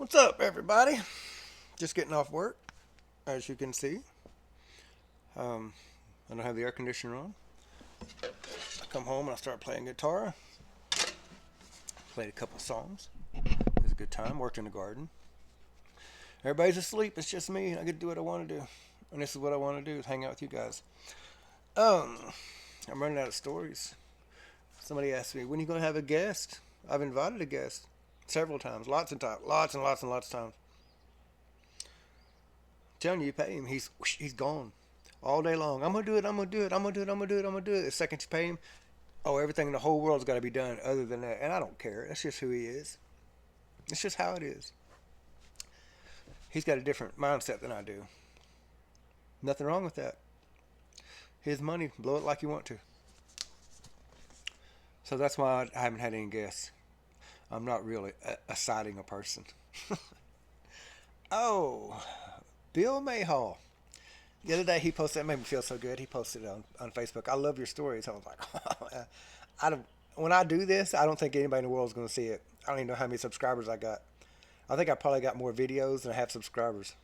What's up, everybody? Just getting off work, as you can see. Um, I don't have the air conditioner on. I come home and I start playing guitar. Played a couple songs. It was a good time. Worked in the garden. Everybody's asleep. It's just me. I get to do what I want to do, and this is what I want to do: is hang out with you guys. Um, I'm running out of stories. Somebody asked me, "When are you gonna have a guest?" I've invited a guest several times, lots of times, lots and lots and lots of times. I'm telling you, you pay him, he's gone all day long. I'm gonna do it. I'm gonna do it. I'm gonna do it. I'm gonna do it. I'm gonna do it. The second you pay him, oh, everything in the whole world's got to be done other than that. And I don't care. That's just who he is. It's just how it is. He's got a different mindset than I do. Nothing wrong with that. His money, blow it like you want to. So that's why I haven't had any guests. I'm not really citing a person. Oh, Bill Mayhall. The other day he posted, that made me feel so good. He posted it on Facebook. I love your stories. I was like, I don't, when I do this, I don't think anybody in the world is going to see it. I don't even know how many subscribers I got. I think I probably got more videos than I have subscribers.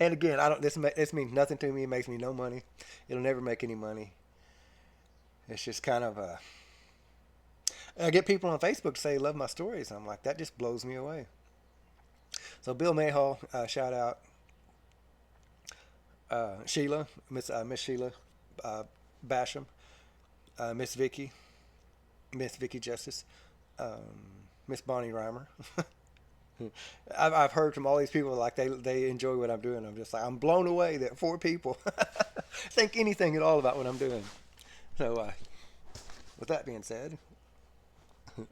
And again, I don't. This means nothing to me. It makes me no money. It'll never make any money. It's just kind of a. I get people on Facebook to say love my stories. I'm like, that just blows me away. So Bill Mayhall, shout out Sheila, Miss Sheila Basham, Miss Vicky Justice, Miss Bonnie Reimer. I've heard from all these people like they enjoy what I'm doing. I'm just like I'm blown away that four people think anything at all about what I'm doing. So with that being said,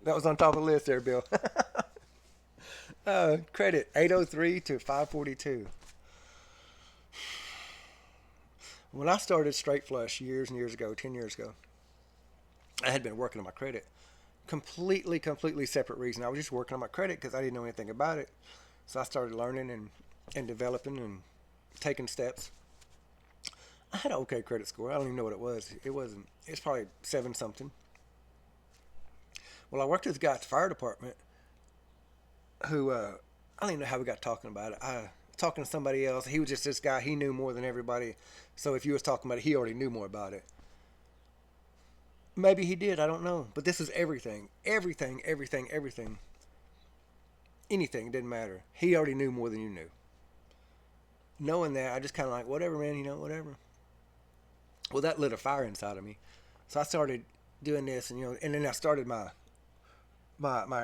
that was on top of the list there, Bill. Credit 803 to 542. When I started Straight Flush years and years ago, 10 years ago, I had been working on my credit. Completely separate reason. I was just working on my credit because I didn't know anything about it. So I started learning and developing and taking steps. I had an okay credit score. I don't even know what it was. It wasn't. It's probably seven something. Well, I worked with a guy at the fire department who I don't even know how we got talking about it. I talking to somebody else. He was just this guy. He knew more than everybody. So if you was talking about it, he already knew more about it. Maybe he did. I don't know. But this is everything. Everything. Anything. It didn't matter. He already knew more than you knew. Knowing that, I just kind of like, whatever, man, whatever. Well, that lit a fire inside of me. So I started doing this, and then I started my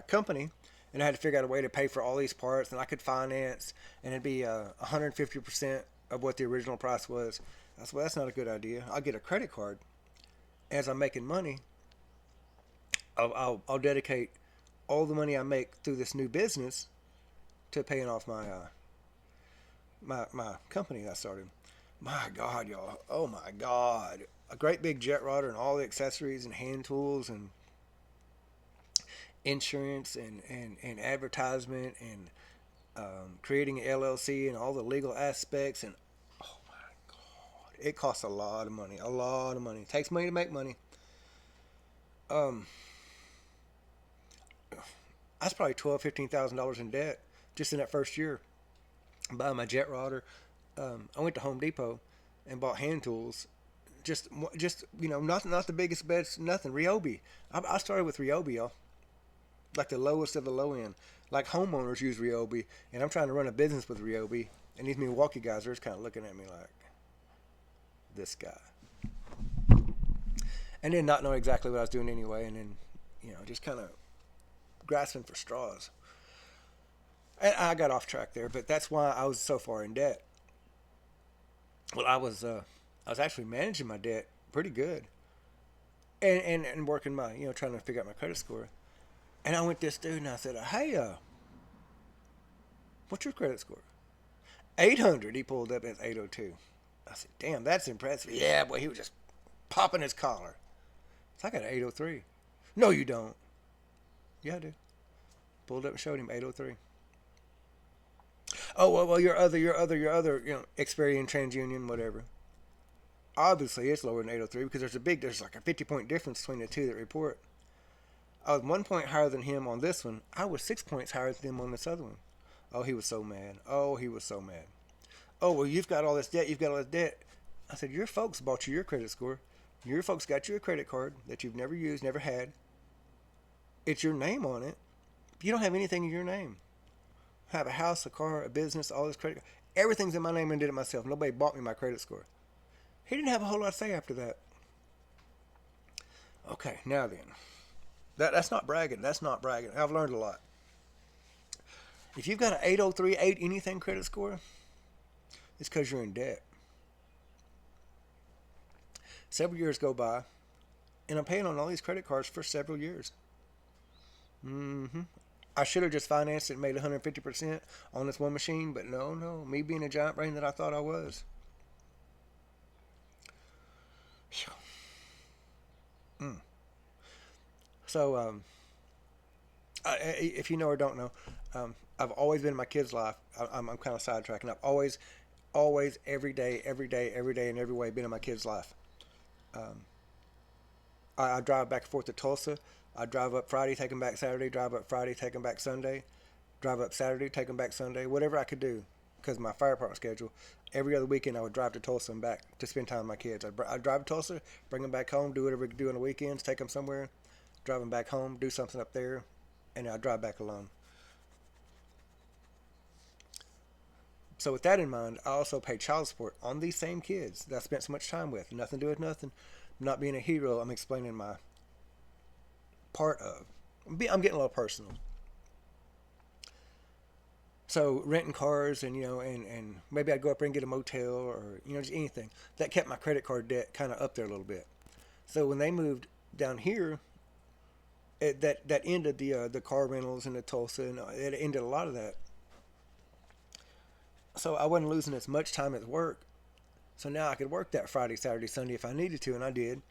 company, and I had to figure out a way to pay for all these parts, and I could finance, and it'd be 150% of what the original price was. That's well, that's not a good idea. I'll get a credit card. As I'm making money, I'll dedicate all the money I make through this new business to paying off my company that I started. My God, y'all! Oh my God! A great big jet rodder and all the accessories and hand tools and insurance and advertisement and creating an LLC and all the legal aspects and oh my God, it costs a lot of money. A lot of money. It takes money to make money. Um, I was probably $12,000 $15,000 in debt just in that first year. Buying my jet rodder. I went to Home Depot and bought hand tools. Just not the biggest bets, nothing. Ryobi. I started with Ryobi, y'all. Like the lowest of the low end. Like homeowners use Ryobi, and I'm trying to run a business with Ryobi, and these Milwaukee guys are just kind of looking at me like, this guy. And then not knowing exactly what I was doing anyway, and then, just kind of grasping for straws. And I got off track there, but that's why I was so far in debt. Well, I was actually managing my debt pretty good, and working my trying to figure out my credit score. And I went to this dude and I said, "Hey, what's your credit score?" 800. He pulled up as 802. I said, "Damn, that's impressive." Yeah, boy, he was just popping his collar. So I got an 803. No, you don't. Yeah, I do. Pulled up and showed him 803. Oh well, your other, Experian, TransUnion, whatever. Obviously, it's lower than 803 because there's like a 50-point difference between the two that report. I was 1 point higher than him on this one. I was 6 points higher than him on this other one. Oh, he was so mad. Oh, he was so mad. Oh, well, you've got all this debt. You've got all this debt. I said, your folks bought you your credit score. Your folks got you a credit card that you've never used, never had. It's your name on it. You don't have anything in your name. I have a house, a car, a business, all this credit. Everything's in my name and did it myself. Nobody bought me my credit score. He didn't have a whole lot to say after that. Okay, now then. That's not bragging. That's not bragging. I've learned a lot. If you've got an 803, 8 anything credit score, it's because you're in debt. Several years go by, and I'm paying on all these credit cards for several years. I should have just financed it and made 150% on this one machine, but no. Me being a giant brain that I thought I was. So, if you know or don't know, I've always been in my kids' life. I'm kind of sidetracking. I've always, every day, in every way, been in my kids' life. I drive back and forth to Tulsa. I drive up Friday, take them back Saturday, drive up Friday, take them back Sunday, drive up Saturday, take them back Sunday, whatever I could do, because of my fire department schedule. Every other weekend I would drive to Tulsa and back to spend time with my kids. I'd drive to Tulsa, bring them back home, do whatever we could do on the weekends, take them somewhere, drive them back home, do something up there, and I'd drive back alone. So with that in mind, I also pay child support on these same kids that I spent so much time with. Nothing to do with nothing. I'm not being a hero. I'm explaining my part of. I'm getting a little personal. So renting cars and, and maybe I'd go up there and get a motel or, just anything. That kept my credit card debt kind of up there a little bit. So when they moved down here, that ended the car rentals in the Tulsa, and it ended a lot of that. So I wasn't losing as much time at work. So now I could work that Friday, Saturday, Sunday if I needed to, and I did.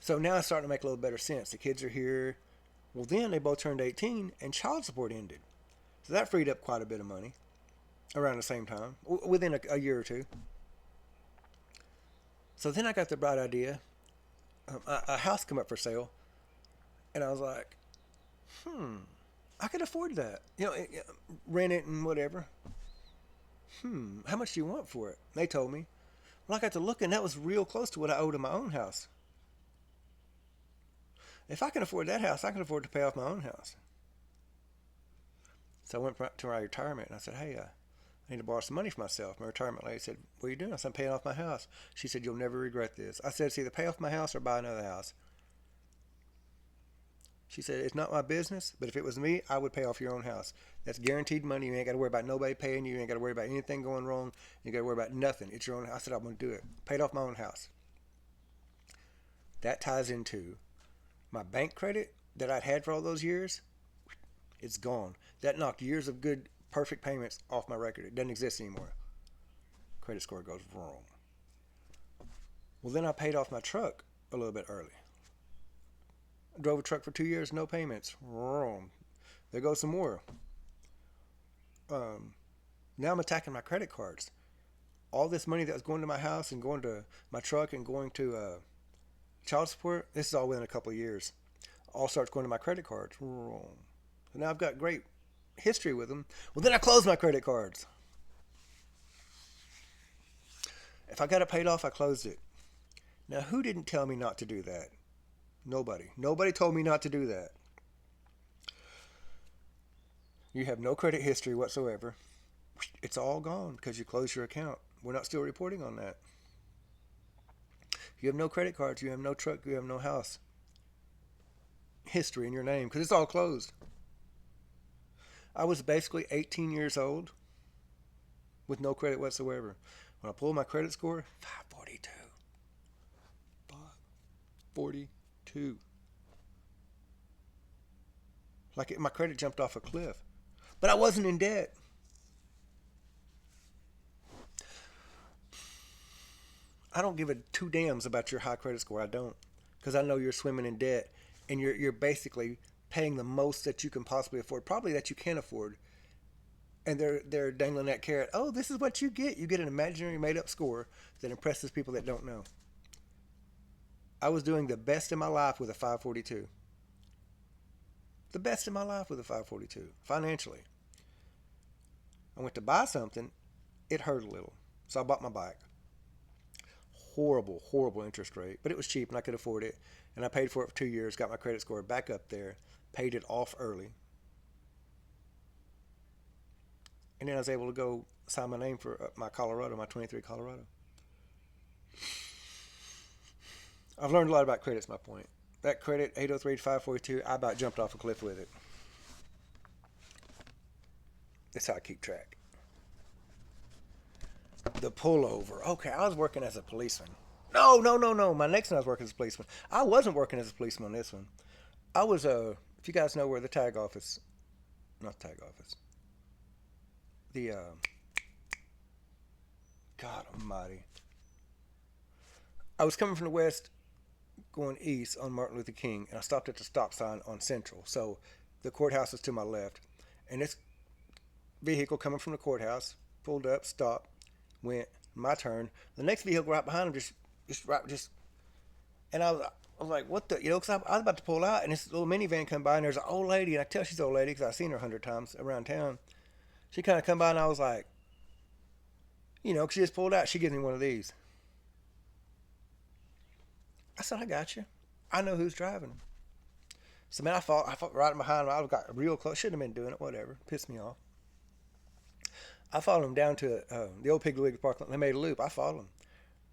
So now it's starting to make a little better sense. The kids are here. Well, then they both turned 18, and child support ended. So that freed up quite a bit of money around the same time, within a year or two. So then I got the bright idea. A house come up for sale, and I was like, I could afford that. Rent it and whatever. How much do you want for it? They told me. Well, I got to look, and that was real close to what I owed in my own house. If I can afford that house, I can afford to pay off my own house. So I went to my retirement, and I said, hey, I need to borrow some money for myself. My retirement lady said, what are you doing? I said, I'm paying off my house. She said, you'll never regret this. I said, it's either pay off my house or buy another house. She said, it's not my business, but if it was me, I would pay off your own house. That's guaranteed money. You ain't got to worry about nobody paying you. You ain't got to worry about anything going wrong. You got to worry about nothing. It's your own house. I said, I'm going to do it. Paid off my own house. That ties into my bank credit that I'd had for all those years. It's gone. That knocked years of good, perfect payments off my record. It doesn't exist anymore. Credit score goes wrong. Well, then I paid off my truck a little bit early. Drove a truck for 2 years, no payments. Wrong. There goes some more. Now I'm attacking my credit cards. All this money that was going to my house and going to my truck and going to child support, this is all within a couple of years. All starts going to my credit cards. Wrong. So now I've got great history with them. Well, then I close my credit cards. If I got it paid off, I closed it. Now, who didn't tell me not to do that? Nobody. Nobody told me not to do that. You have no credit history whatsoever. It's all gone because you closed your account. We're not still reporting on that. You have no credit cards. You have no truck. You have no house history in your name because it's all closed. I was basically 18 years old with no credit whatsoever. When I pulled my credit score, 542. 542. Like my credit jumped off a cliff. But I wasn't in debt. I don't give a two damns about your high credit score. I don't. Because I know you're swimming in debt. And you're basically paying the most that you can possibly afford. Probably that you can afford. And they're dangling that carrot. Oh, this is what you get. You get an imaginary made-up score that impresses people that don't know. I was doing the best in my life with a 542. The best in my life with a 542, financially. I went to buy something, it hurt a little. So I bought my bike. Horrible, horrible interest rate, but it was cheap and I could afford it. And I paid for it for 2 years, got my credit score back up there, paid it off early. And then I was able to go sign my name for my Colorado, my 23 Colorado. I've learned a lot about credit's my point. That credit, 803 to 542, I about jumped off a cliff with it. That's how I keep track. The pullover. Okay, I was working as a policeman. No. My next one I was working as a policeman. I wasn't working as a policeman on this one. I was, if you guys know where the tag office, not the tag office, the, God almighty. I was coming from the west, going east on Martin Luther King, and I stopped at the stop sign on Central. So the courthouse is to my left, and this vehicle coming from the courthouse pulled up, stopped, went, my turn. The next vehicle right behind him just, and I was like, what the, because I was about to pull out, and this little minivan come by, and there's an old lady, and I tell she's an old lady because I've seen her 100 times around town. She kind of come by, and I was like, because she just pulled out, she gives me one of these. I said, I got you. I know who's driving. So, man, I fought right behind him. I got real close. Shouldn't have been doing it. Whatever. Pissed me off. I followed them down to the old Piggly Wiggly parking lot. They made a loop. I followed them.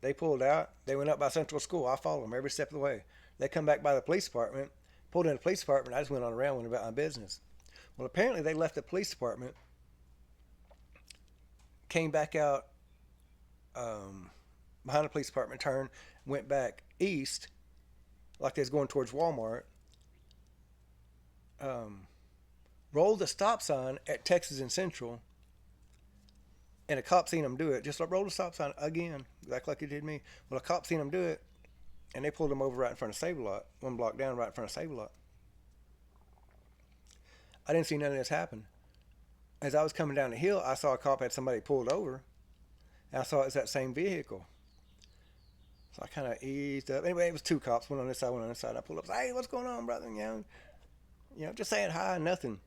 They pulled out. They went up by Central School. I followed them every step of the way. They come back by the police department. Pulled in the police department. I just went on around, went about my business. Well, apparently they left the police department, came back out behind the police department, turned, went back east, like they was going towards Walmart, rolled the stop sign at Texas and Central, and a cop seen them do it. Just like rolled the stop sign again, like he did me. Well, a cop seen them do it, and they pulled them over right in front of Save-A-Lot, one block down, right in front of Save-A-Lot. I didn't see none of this happen. As I was coming down the hill, I saw a cop had somebody pulled over, and I saw it was that same vehicle. So I kind of eased up. Anyway, it was two cops, one on this side, one on this side. I pulled up, hey, what's going on, brother? Just saying hi, nothing.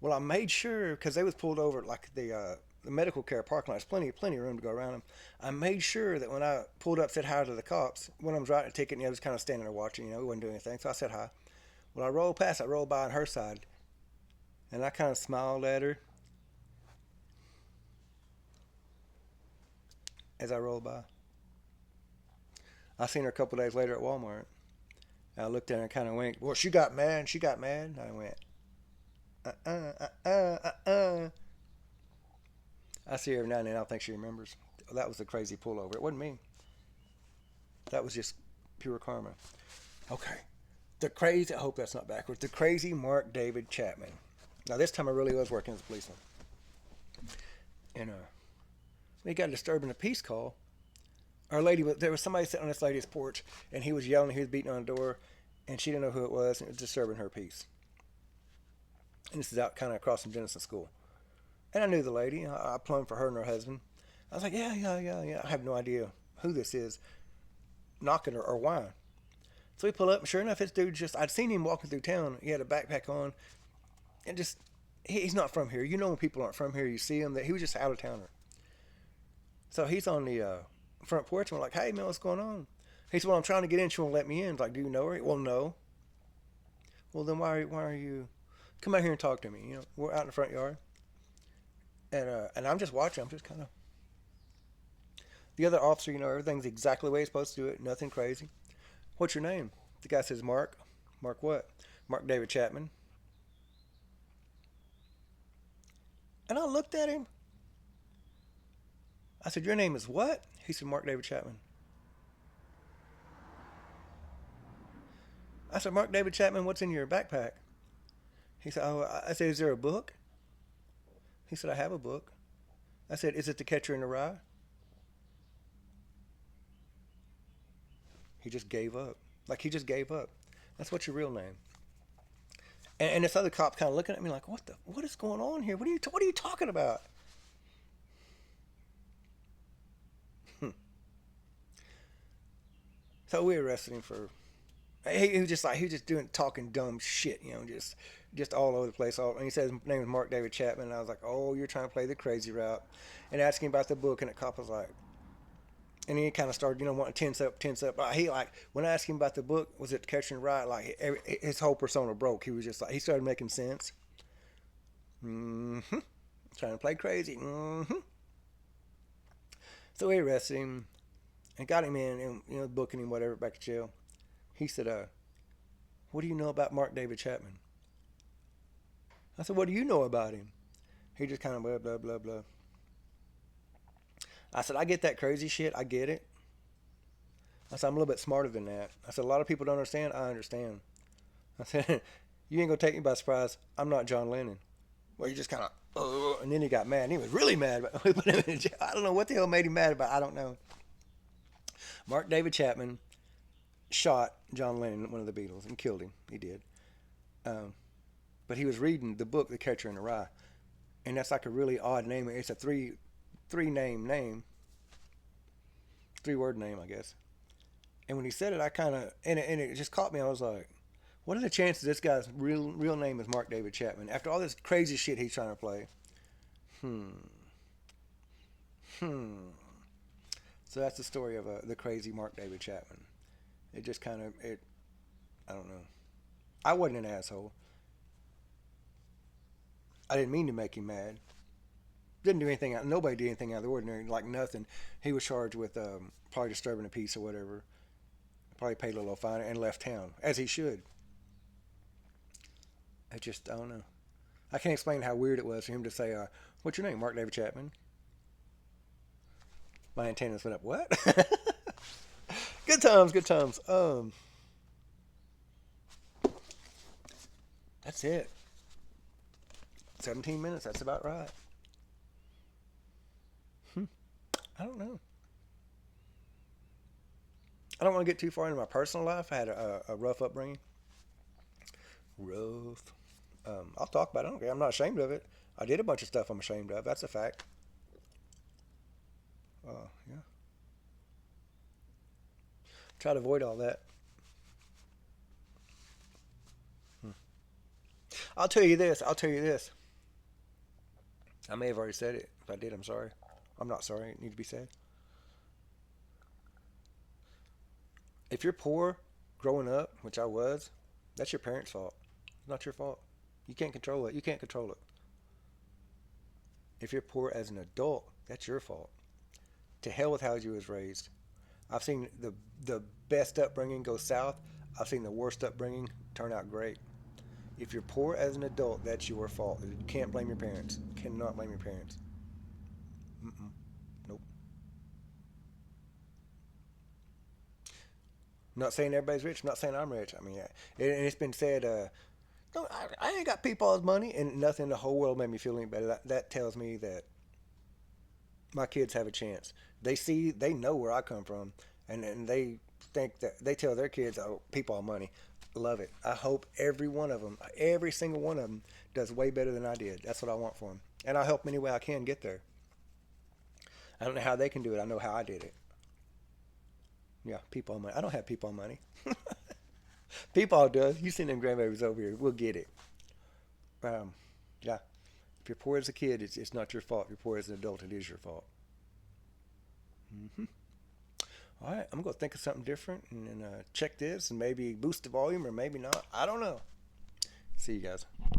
Well, I made sure, because they was pulled over at like the medical care parking lot. There's plenty of room to go around them. I made sure that when I pulled up, said hi to the cops. One of them was writing a ticket, and the other was kind of standing there watching. We wasn't doing anything, so I said hi. Well, I rolled past. I rolled by on her side, and I kind of smiled at her as I rolled by. I seen her a couple days later at Walmart. I looked at her and kind of winked. Well, she got mad. And I went, I see her every now and then. I don't think she remembers. That was the crazy pullover. It wasn't me. That was just pure karma. Okay. I hope that's not backwards. The crazy Mark David Chapman. Now, this time I really was working as a policeman. And we got a disturbing the peace call. There was somebody sitting on this lady's porch, and he was yelling, he was beating on the door, and she didn't know who it was, and it was disturbing her peace. And this is out kind of across from Denison School. And I knew the lady. I plumbed for her and her husband. I was like, yeah. I have no idea who this is knocking her or why. So we pull up, and sure enough, this dude I'd seen him walking through town. He had a backpack on, and he's not from here. When people aren't from here, you see him. That he was just out of towner. So he's on the front porch, and we're like, hey, man, what's going on? He said, well, I'm trying to get in. She won't let me in. I was like, do you know her? Well, no. Well, then why are you? Come out here and talk to me. We're out in the front yard. And I'm just watching. I'm just kind of. The other officer, everything's exactly the way he's supposed to do it. Nothing crazy. What's your name? The guy says, Mark. Mark what? Mark David Chapman. And I looked at him. I said, your name is what? He said, Mark David Chapman. I said, Mark David Chapman, what's in your backpack? He said, I said, is there a book? He said, I have a book. I said, is it The Catcher in the Rye? He just gave up. He just gave up. That's what's your real name. And this other cop kind of looking at me like, what is going on here? What are you talking about? So we arrested him for He was just like he was just doing talking dumb shit, you know, just all over the place. And he said his name was Mark David Chapman. And I was like, oh, you're trying to play the crazy route, and asking about the book. And the cop was like, and he kind of started, you know, wanting to tense up, tense up. He like when I asked him about the book, was it Catcher in the Rye? Like his whole persona broke. He was just like he started making sense. Mm-hmm. Trying to play crazy. Mm-hmm. So we arrested him and got him in, and you know, booking him whatever back to jail. He said, "What do you know about Mark David Chapman?" I said, "What do you know about him?" He just kind of blah blah blah blah. I said, "I get that crazy shit. I get it." I said, "I'm a little bit smarter than that." I said, "A lot of people don't understand. I understand." I said, "You ain't gonna take me by surprise. I'm not John Lennon." Well, he just kind of, and then he got mad. And he was really mad. But we put him in jail. I don't know what the hell made him mad about. I don't know. Mark David Chapman shot John Lennon, one of the Beatles, and killed him. He did. Um, but he was reading the book, The Catcher in the Rye, and that's like a really odd name. It's a three three word name, I guess. And when he said it, I kind of and it just caught me. I was like, what are the chances this guy's real name is Mark David Chapman after all this crazy shit he's trying to play? Hmm. Hmm. So that's the story of the crazy Mark David Chapman. It just kind of it. I don't know. I wasn't an asshole. I didn't mean to make him mad. Didn't do anything. Nobody did anything out of the ordinary. Like nothing. He was charged with probably disturbing the peace or whatever. Probably paid a little fine and left town as he should. I don't know. I can't explain how weird it was for him to say, "What's your name, Mark David Chapman?" My antennas went up. What? Good times, good times. That's it. 17 minutes. That's about right. Hmm. I don't know. I don't want to get too far into my personal life. I had a rough upbringing. Rough. I'll talk about it. I don't care. I'm not ashamed of it. I did a bunch of stuff I'm ashamed of. That's a fact. Yeah. Try to avoid all that. Hmm. I'll tell you this. I'll tell you this. I may have already said it. If I did, I'm sorry. I'm not sorry. It needs to be said. If you're poor growing up, which I was, that's your parents' fault. It's not your fault. You can't control it. You can't control it. If you're poor as an adult, that's your fault. To hell with how you was raised. I've seen the best upbringing go south. I've seen the worst upbringing turn out great. If you're poor as an adult, that's your fault. You can't blame your parents. You cannot blame your parents. Mm-mm. Nope. I'm not saying everybody's rich. I'm not saying I'm rich. I mean, and it's been said, no, I ain't got people's money, and nothing in the whole world made me feel any better. That tells me that my kids have a chance. They know where I come from, and they think that they tell their kids, "Oh, people have money." Love it. I hope every one of them, every single one of them, does way better than I did. That's what I want for them, and I'll help them any way I can get there. I don't know how they can do it. I know how I did it. Yeah, people have money. I don't have people money. People does. You send them grandbabies over here. We'll get it. Um, yeah. If you're poor as a kid, it's not your fault. If you're poor as an adult, it is your fault. Hmm. All right, I'm going to think of something different and check this and maybe boost the volume or maybe not. I don't know. See you guys.